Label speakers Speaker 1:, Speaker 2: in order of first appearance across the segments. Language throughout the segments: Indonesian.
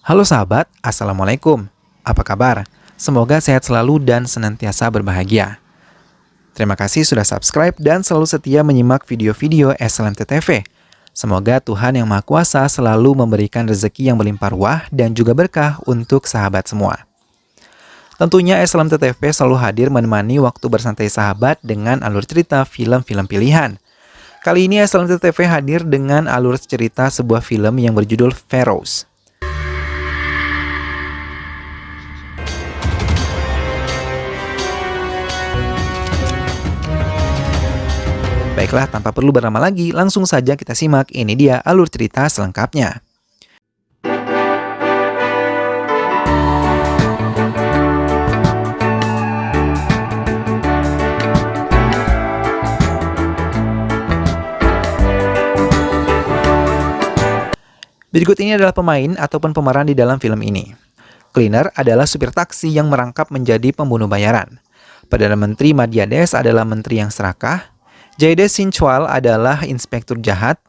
Speaker 1: Halo sahabat, Assalamualaikum. Apa kabar? Semoga sehat selalu dan senantiasa berbahagia. Terima kasih sudah subscribe dan selalu setia menyimak video-video SLMT TV. Semoga Tuhan Yang Maha Kuasa selalu memberikan rezeki yang berlimpah ruah dan juga berkah untuk sahabat semua. Tentunya SLMT TV selalu hadir menemani waktu bersantai sahabat dengan alur cerita film-film pilihan. Kali ini SLMT TV hadir dengan alur cerita sebuah film yang berjudul Pharaohs. Baiklah, tanpa perlu berlama lagi, langsung saja kita simak. Ini dia alur cerita selengkapnya. Berikut ini adalah pemain ataupun pemeran di dalam film ini. Cleaner adalah supir taksi yang merangkap menjadi pembunuh bayaran. Perdana Menteri Madhyades adalah menteri yang serakah. Jaidesh Sinchwal adalah inspektur jahat.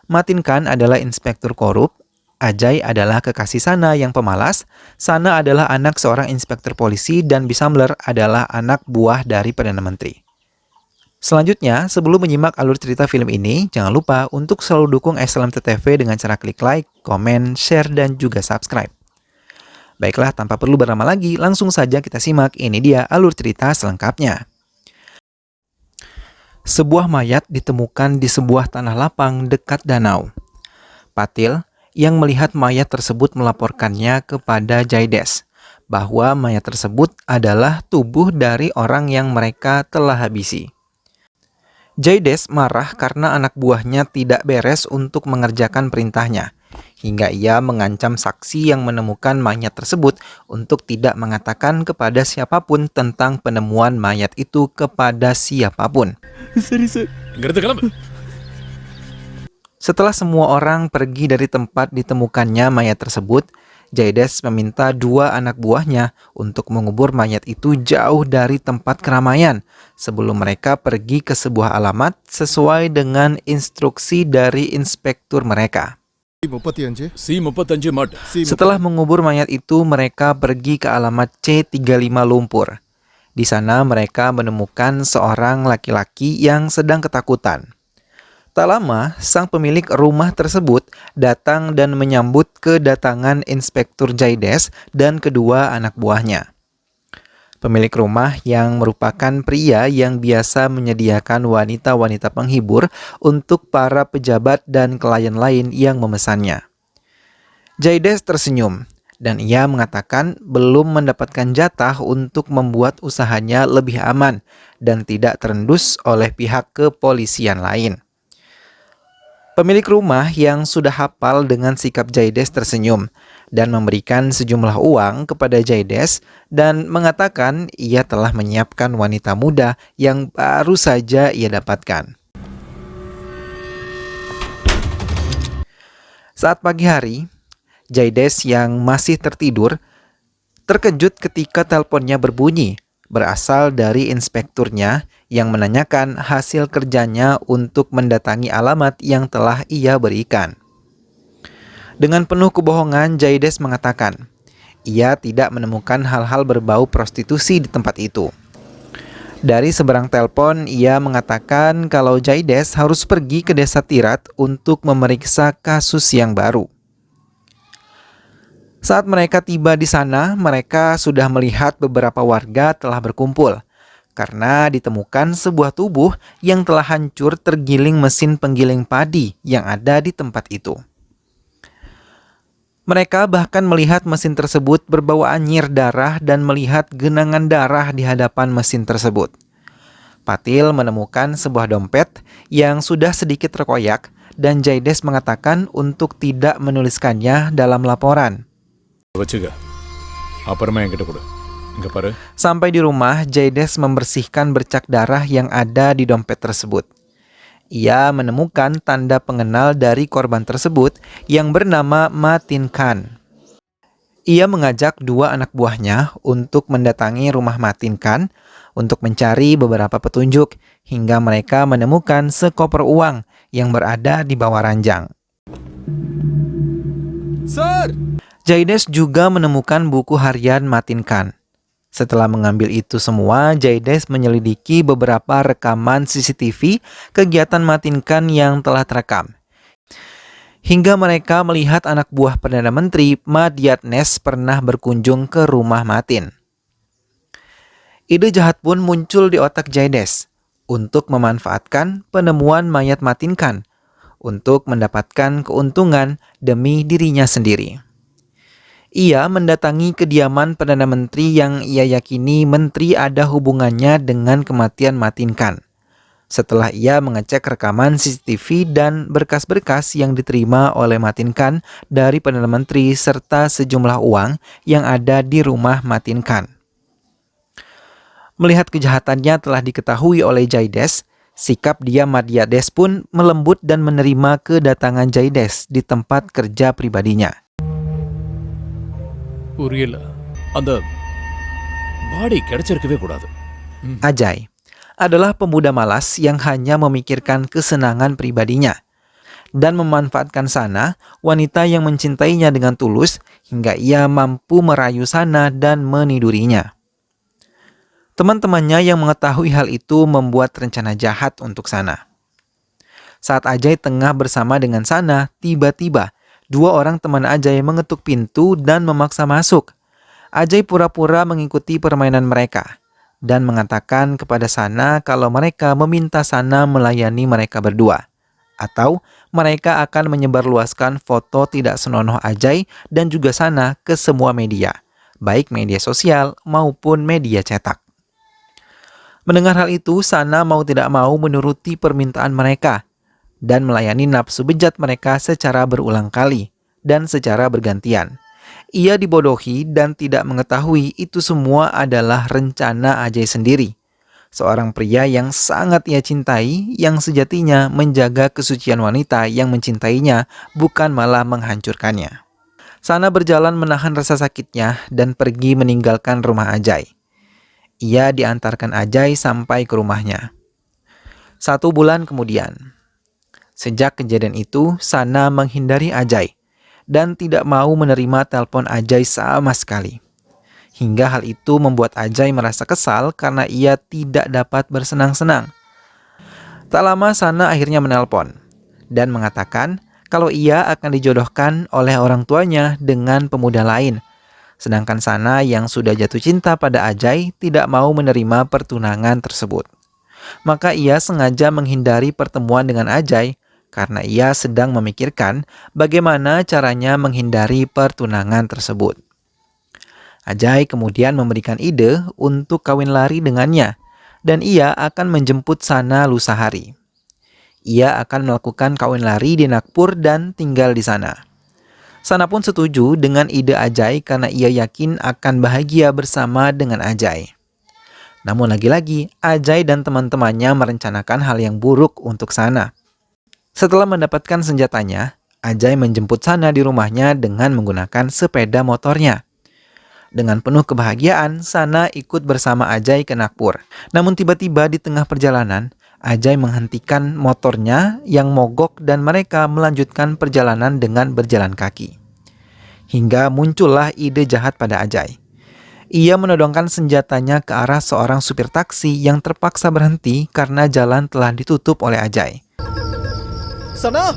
Speaker 1: Matin Khan adalah inspektur korup. Ajay adalah kekasih Sana yang pemalas. Sana adalah anak seorang inspektur polisi dan Bisamler adalah anak buah dari Perdana Menteri. Selanjutnya, sebelum menyimak alur cerita film ini, jangan lupa untuk selalu dukung SLMT TV dengan cara klik like, komen, share, dan juga subscribe. Baiklah, tanpa perlu berlama lagi, langsung saja kita simak. Ini dia alur cerita selengkapnya. Sebuah mayat ditemukan di sebuah tanah lapang dekat danau. Patil yang melihat mayat tersebut melaporkannya kepada Jaidesh bahwa mayat tersebut adalah tubuh dari orang yang mereka telah habisi. Jaidesh marah karena anak buahnya tidak beres untuk mengerjakan perintahnya, hingga ia mengancam saksi yang menemukan mayat tersebut untuk tidak mengatakan kepada siapapun tentang penemuan mayat itu kepada siapapun. Setelah semua orang pergi dari tempat ditemukannya mayat tersebut, Jaidesh meminta dua anak buahnya untuk mengubur mayat itu jauh dari tempat keramaian sebelum mereka pergi ke sebuah alamat sesuai dengan instruksi dari inspektur mereka. Setelah mengubur mayat itu, mereka pergi ke alamat C35 Lumpur. Di sana mereka menemukan seorang laki-laki yang sedang ketakutan. Tak lama, sang pemilik rumah tersebut datang dan menyambut kedatangan Inspektur Jaidesh dan kedua anak buahnya. Pemilik rumah yang merupakan pria yang biasa menyediakan wanita-wanita penghibur untuk para pejabat dan klien lain yang memesannya. Jaidesh tersenyum dan ia mengatakan belum mendapatkan jatah untuk membuat usahanya lebih aman dan tidak terendus oleh pihak kepolisian lain. Pemilik rumah yang sudah hafal dengan sikap Jaidesh tersenyum dan memberikan sejumlah uang kepada Jaidesh dan mengatakan ia telah menyiapkan wanita muda yang baru saja ia dapatkan. Saat pagi hari, Jaidesh yang masih tertidur terkejut ketika teleponnya berbunyi, berasal dari inspekturnya yang menanyakan hasil kerjanya untuk mendatangi alamat yang telah ia berikan. Dengan penuh kebohongan, Jaidesh mengatakan ia tidak menemukan hal-hal berbau prostitusi di tempat itu. Dari seberang telepon, ia mengatakan kalau Jaidesh harus pergi ke desa Tirat untuk memeriksa kasus yang baru. Saat mereka tiba di sana, mereka sudah melihat beberapa warga telah berkumpul karena ditemukan sebuah tubuh yang telah hancur tergiling mesin penggiling padi yang ada di tempat itu. Mereka bahkan melihat mesin tersebut berbau anyir darah dan melihat genangan darah di hadapan mesin tersebut. Patil menemukan sebuah dompet yang sudah sedikit terkoyak dan Jaidesh mengatakan untuk tidak menuliskannya dalam laporan. Sampai di rumah, Jaidesh membersihkan bercak darah yang ada di dompet tersebut. Ia menemukan tanda pengenal dari korban tersebut yang bernama Matin Khan. Ia mengajak dua anak buahnya untuk mendatangi rumah Matin Khan untuk mencari beberapa petunjuk hingga mereka menemukan sekoper uang yang berada di bawah ranjang.
Speaker 2: Sir!
Speaker 1: Jaides juga menemukan buku harian Matin Khan. Setelah mengambil itu semua, Jaides menyelidiki beberapa rekaman CCTV kegiatan Matin Khan yang telah terekam. Hingga mereka melihat anak buah Perdana Menteri Madhyatnes pernah berkunjung ke rumah Matin. Ide jahat pun muncul di otak Jaides untuk memanfaatkan penemuan mayat Matin Khan untuk mendapatkan keuntungan demi dirinya sendiri. Ia mendatangi kediaman Perdana Menteri yang ia yakini menteri ada hubungannya dengan kematian Matin Khan. Setelah ia mengecek rekaman CCTV dan berkas-berkas yang diterima oleh Matin Khan dari Perdana Menteri serta sejumlah uang yang ada di rumah Matin Khan. Melihat kejahatannya telah diketahui oleh Jaides, sikap dia Madhyades pun melembut dan menerima kedatangan Jaides di tempat kerja pribadinya.
Speaker 2: புரியல. அந்த பாடி கிடைச்சிருக்கவே கூடாது.
Speaker 1: Ajay adalah pemuda malas yang hanya memikirkan kesenangan pribadinya dan memanfaatkan Sana, wanita yang mencintainya dengan tulus, hingga ia mampu merayu Sana dan menidurinya. Teman-temannya yang mengetahui hal itu membuat rencana jahat untuk Sana. Saat Ajay tengah bersama dengan Sana, tiba-tiba dua orang teman Ajay mengetuk pintu dan memaksa masuk. Ajay pura-pura mengikuti permainan mereka dan mengatakan kepada Sana kalau mereka meminta Sana melayani mereka berdua, atau mereka akan menyebarluaskan foto tidak senonoh Ajay dan juga Sana ke semua media, baik media sosial maupun media cetak. Mendengar hal itu, Sana mau tidak mau menuruti permintaan mereka dan melayani nafsu bejat mereka secara berulang kali dan secara bergantian. Ia dibodohi dan tidak mengetahui itu semua adalah rencana Ajay sendiri. Seorang pria yang sangat ia cintai, yang sejatinya menjaga kesucian wanita yang mencintainya, bukan malah menghancurkannya. Sana berjalan menahan rasa sakitnya dan pergi meninggalkan rumah Ajay. Ia diantarkan Ajay sampai ke rumahnya. 1 bulan kemudian, sejak kejadian itu, Sana menghindari Ajay dan tidak mau menerima telepon Ajay sama sekali. Hingga hal itu membuat Ajay merasa kesal karena ia tidak dapat bersenang-senang. Tak lama Sana akhirnya menelpon dan mengatakan kalau ia akan dijodohkan oleh orang tuanya dengan pemuda lain. Sedangkan Sana yang sudah jatuh cinta pada Ajay tidak mau menerima pertunangan tersebut. Maka ia sengaja menghindari pertemuan dengan Ajay karena ia sedang memikirkan bagaimana caranya menghindari pertunangan tersebut. Ajay kemudian memberikan ide untuk kawin lari dengannya, dan ia akan menjemput Sana lusa hari. Ia akan melakukan kawin lari di Nagpur dan tinggal di sana. Sana pun setuju dengan ide Ajay karena ia yakin akan bahagia bersama dengan Ajay. Namun lagi-lagi, Ajay dan teman-temannya merencanakan hal yang buruk untuk Sana. Setelah mendapatkan senjatanya, Ajay menjemput Sana di rumahnya dengan menggunakan sepeda motornya. Dengan penuh kebahagiaan, Sana ikut bersama Ajay ke Nagpur. Namun tiba-tiba di tengah perjalanan, Ajay menghentikan motornya yang mogok dan mereka melanjutkan perjalanan dengan berjalan kaki. Hingga muncullah ide jahat pada Ajay. Ia menodongkan senjatanya ke arah seorang supir taksi yang terpaksa berhenti karena jalan telah ditutup oleh Ajay.
Speaker 2: Sana!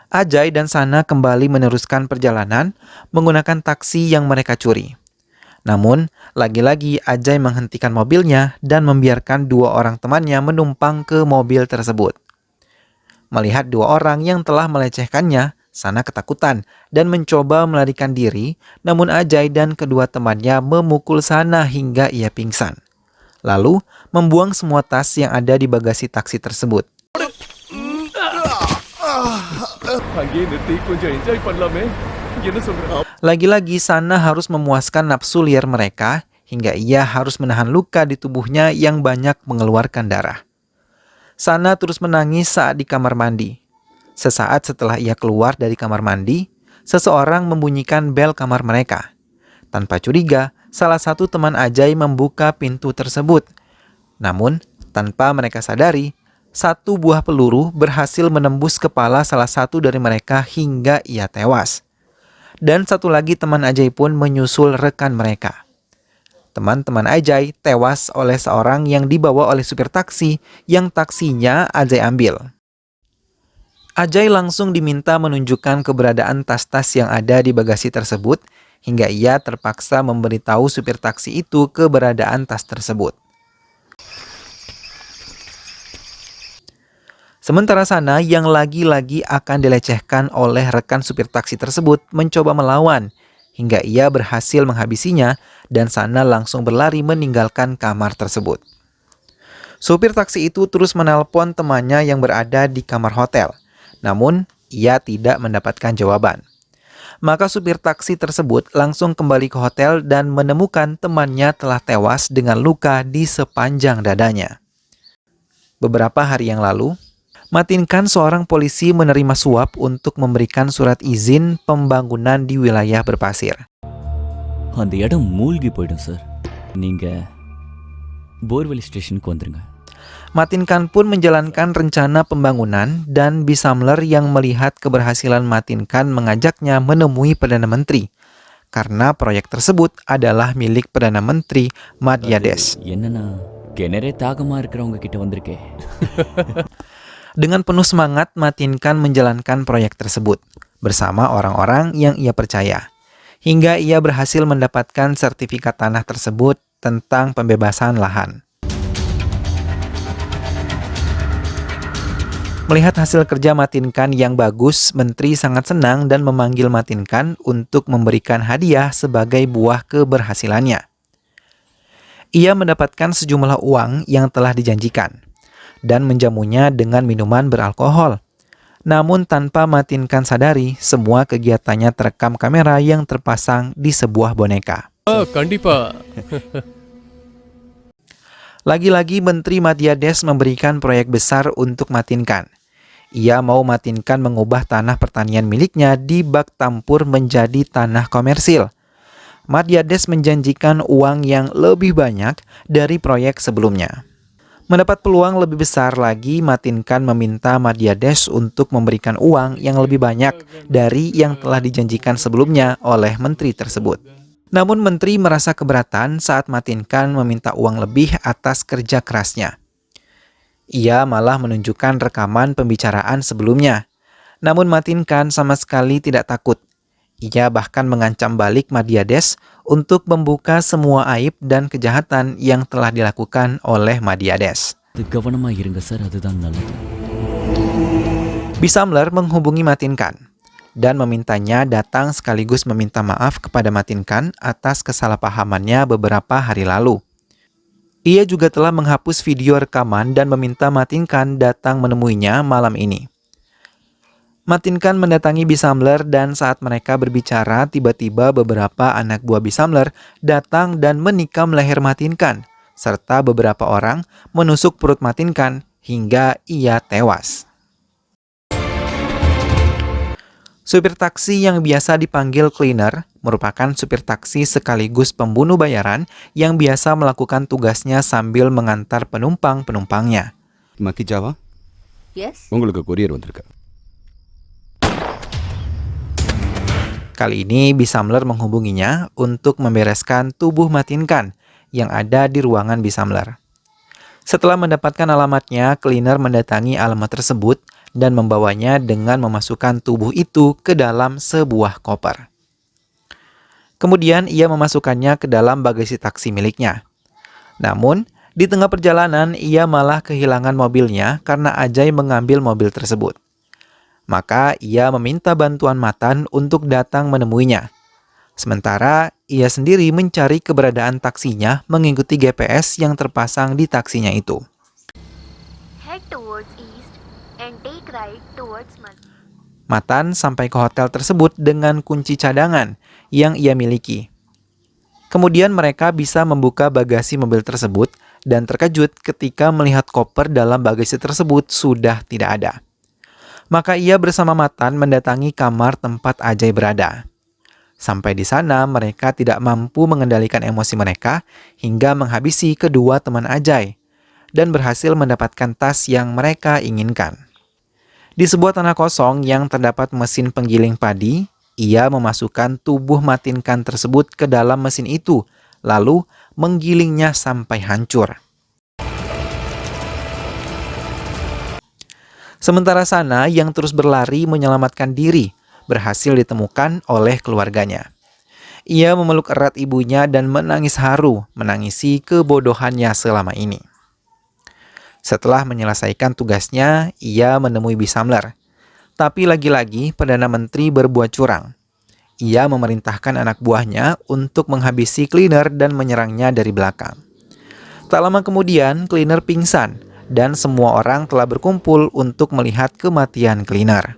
Speaker 1: Ajay dan Sana kembali meneruskan perjalanan menggunakan taksi yang mereka curi. Namun, lagi-lagi Ajay menghentikan mobilnya dan membiarkan 2 orang temannya menumpang ke mobil tersebut. Melihat 2 orang yang telah melecehkannya, Sana ketakutan dan mencoba melarikan diri, namun Ajay dan kedua temannya memukul Sana hingga ia pingsan. Lalu, membuang semua tas yang ada di bagasi taksi tersebut.
Speaker 2: அங்கேயே நிறுத்தி கொஞ்சம் என்ஜாய் பண்ணலாமே. என்ன சொல்ற?
Speaker 1: Lagi-lagi Sana harus memuaskan nafsu liar mereka hingga ia harus menahan luka di tubuhnya yang banyak mengeluarkan darah. Sana terus menangis saat di kamar mandi. Sesaat setelah ia keluar dari kamar mandi, seseorang membunyikan bel kamar mereka. Tanpa curiga, salah satu teman Ajay membuka pintu tersebut. Namun, tanpa mereka sadari, satu buah peluru berhasil menembus kepala salah satu dari mereka hingga ia tewas. Dan satu lagi teman Ajay pun menyusul rekan mereka. Teman-teman Ajay tewas oleh seorang yang dibawa oleh supir taksi yang taksinya Ajay ambil. Ajay langsung diminta menunjukkan keberadaan tas-tas yang ada di bagasi tersebut hingga ia terpaksa memberitahu supir taksi itu keberadaan tas tersebut. Sementara sana yang lagi-lagi akan dilecehkan oleh rekan supir taksi tersebut mencoba melawan hingga ia berhasil menghabisinya dan sana langsung berlari meninggalkan kamar tersebut. Supir taksi itu terus menelpon temannya yang berada di kamar hotel, namun ia tidak mendapatkan jawaban. Maka supir taksi tersebut langsung kembali ke hotel dan menemukan temannya telah tewas dengan luka di sepanjang dadanya. Beberapa hari yang lalu, Matin Khan seorang polisi menerima suap untuk memberikan surat izin pembangunan di wilayah berpasir.
Speaker 3: அந்த இடம் மூழ்கி போயிடும் சார். நீங்க போர்வெல் ஸ்டேஷனுக்கு வந்துருங்க.
Speaker 1: Matin Khan pun menjalankan rencana pembangunan dan Bisamler yang melihat keberhasilan Matin Khan mengajaknya menemui Perdana Menteri karena proyek tersebut adalah milik Perdana Menteri Madhya Desh.
Speaker 3: என்னன்னா கிணறே தாகமா இருக்கிறவங்க கிட்ட வந்திருக்கே.
Speaker 1: Dengan penuh semangat, Matin Khan menjalankan proyek tersebut bersama orang-orang yang ia percaya, hingga ia berhasil mendapatkan sertifikat tanah tersebut tentang pembebasan lahan. Melihat hasil kerja Matin Khan yang bagus, Menteri sangat senang dan memanggil Matin Khan untuk memberikan hadiah sebagai buah keberhasilannya. Ia mendapatkan sejumlah uang yang telah dijanjikan dan menjamunya dengan minuman beralkohol. Namun tanpa Matin Khan sadari, semua kegiatannya terekam kamera yang terpasang di sebuah boneka.
Speaker 2: கண்டிப்பா.
Speaker 1: Lagi-lagi Menteri Madhya Desh memberikan proyek besar untuk Matin Khan. Ia mau Matin Khan mengubah tanah pertanian miliknya di Bak Tampur menjadi tanah komersil. Madhya Desh menjanjikan uang yang lebih banyak dari proyek sebelumnya. Mendapat peluang lebih besar lagi, Matin Khan meminta Madhya Desh untuk memberikan uang yang lebih banyak dari yang telah dijanjikan sebelumnya oleh menteri tersebut. Namun menteri merasa keberatan saat Matin Khan meminta uang lebih atas kerja kerasnya. Ia malah menunjukkan rekaman pembicaraan sebelumnya. Namun Matin Khan sama sekali tidak takut. Ia bahkan mengancam balik Madhya Desh untuk membuka semua aib dan kejahatan yang telah dilakukan oleh Madhya Desh.
Speaker 3: கவனமா இருங்க சார், அதுதான் நல்லது.
Speaker 1: Bisamler menghubungi Matin Khan dan memintanya datang sekaligus meminta maaf kepada Matin Khan atas kesalahpahamannya beberapa hari lalu. Ia juga telah menghapus video rekaman dan meminta Matin Khan datang menemuinya malam ini. Matin Khan mendatangi Bisamler dan saat mereka berbicara, tiba-tiba beberapa anak buah Bisamler datang dan menikam leher Matin Khan, serta beberapa orang menusuk perut Matin Khan hingga ia tewas. Supir taksi yang biasa dipanggil cleaner merupakan supir taksi sekaligus pembunuh bayaran yang biasa melakukan tugasnya sambil mengantar penumpang-penumpangnya.
Speaker 4: Maki Java,
Speaker 5: Yes?
Speaker 4: உங்களுக்கு கொரியர் வந்திருக்கு.
Speaker 1: Kali ini Bisamler menghubunginya untuk membereskan tubuh Matin Khan yang ada di ruangan Bisamler. Setelah mendapatkan alamatnya, cleaner mendatangi alamat tersebut dan membawanya dengan memasukkan tubuh itu ke dalam sebuah koper. Kemudian ia memasukkannya ke dalam bagasi taksi miliknya. Namun, di tengah perjalanan ia malah kehilangan mobilnya karena Ajay mengambil mobil tersebut. Maka ia meminta bantuan Matan untuk datang menemuinya. Sementara ia sendiri mencari keberadaan taksinya mengikuti GPS yang terpasang di taksinya itu.
Speaker 5: Head towards east and take right towards Masjid.
Speaker 1: Matan sampai ke hotel tersebut dengan kunci cadangan yang ia miliki. Kemudian mereka bisa membuka bagasi mobil tersebut dan terkejut ketika melihat koper dalam bagasi tersebut sudah tidak ada. Maka ia bersama Matan mendatangi kamar tempat Ajay berada. Sampai di sana, mereka tidak mampu mengendalikan emosi mereka hingga menghabisi kedua teman Ajay dan berhasil mendapatkan tas yang mereka inginkan. Di sebuah tanah kosong yang terdapat mesin penggiling padi, ia memasukkan tubuh Matin Khan tersebut ke dalam mesin itu, lalu menggilingnya sampai hancur. Sementara Sana yang terus berlari menyelamatkan diri, berhasil ditemukan oleh keluarganya. Ia memeluk erat ibunya dan menangis haru, menangisi kebodohannya selama ini. Setelah menyelesaikan tugasnya, ia menemui Bisamler. Tapi lagi-lagi Perdana Menteri berbuat curang. Ia memerintahkan anak buahnya untuk menghabisi Cleaner dan menyerangnya dari belakang. Tak lama kemudian, Cleaner pingsan dan semua orang telah berkumpul untuk melihat kematian Cleaner.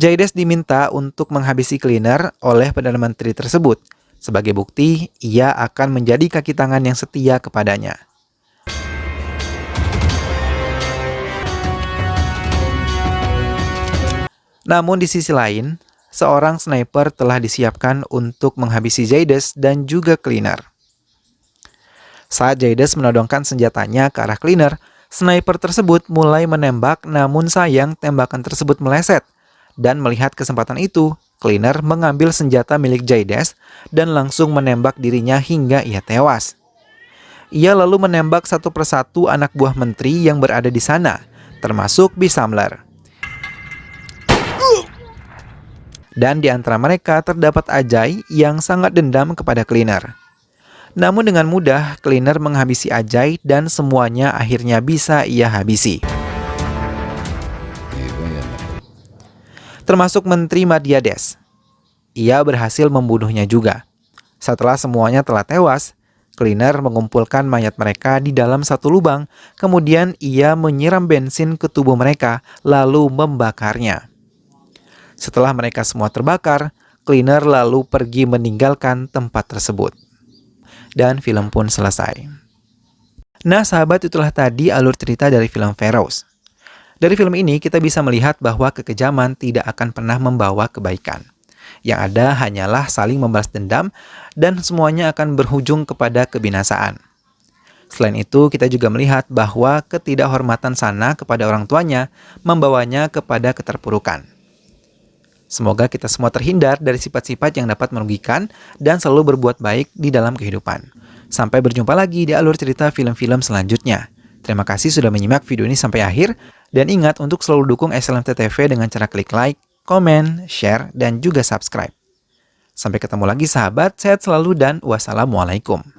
Speaker 1: Jaides diminta untuk menghabisi Cleaner oleh Perdana Menteri tersebut. Sebagai bukti, ia akan menjadi kaki tangan yang setia kepadanya. Namun di sisi lain, seorang sniper telah disiapkan untuk menghabisi Jaides dan juga Cleaner. Saat Jaides menodongkan senjatanya ke arah Cleaner, sniper tersebut mulai menembak, namun sayang tembakan tersebut meleset. Dan melihat kesempatan itu, Cleaner mengambil senjata milik Jaides dan langsung menembak dirinya hingga ia tewas. Ia lalu menembak satu persatu anak buah menteri yang berada di sana, termasuk Bisamler. Dan di antara mereka terdapat Ajay yang sangat dendam kepada Cleaner. Namun dengan mudah, Cleaner menghabisi Ajay dan semuanya akhirnya bisa ia habisi. Termasuk Menteri Madhyades. Ia berhasil membunuhnya juga. Setelah semuanya telah tewas, Cleaner mengumpulkan mayat mereka di dalam satu lubang, kemudian ia menyiram bensin ke tubuh mereka, lalu membakarnya. Setelah mereka semua terbakar, Cleaner lalu pergi meninggalkan tempat tersebut. Dan film pun selesai. Nah sahabat, itulah tadi alur cerita dari film Feroz. Dari film ini kita bisa melihat bahwa kekejaman tidak akan pernah membawa kebaikan. Yang ada hanyalah saling membalas dendam dan semuanya akan berujung kepada kebinasaan. Selain itu, kita juga melihat bahwa ketidakhormatan Sana kepada orang tuanya membawanya kepada keterpurukan. Semoga kita semua terhindar dari sifat-sifat yang dapat merugikan dan selalu berbuat baik di dalam kehidupan. Sampai berjumpa lagi di alur cerita film-film selanjutnya. Terima kasih sudah menyimak video ini sampai akhir. Dan ingat untuk selalu dukung SLMT TV dengan cara klik like, komen, share, dan juga subscribe. Sampai ketemu lagi sahabat, sehat selalu dan wassalamualaikum.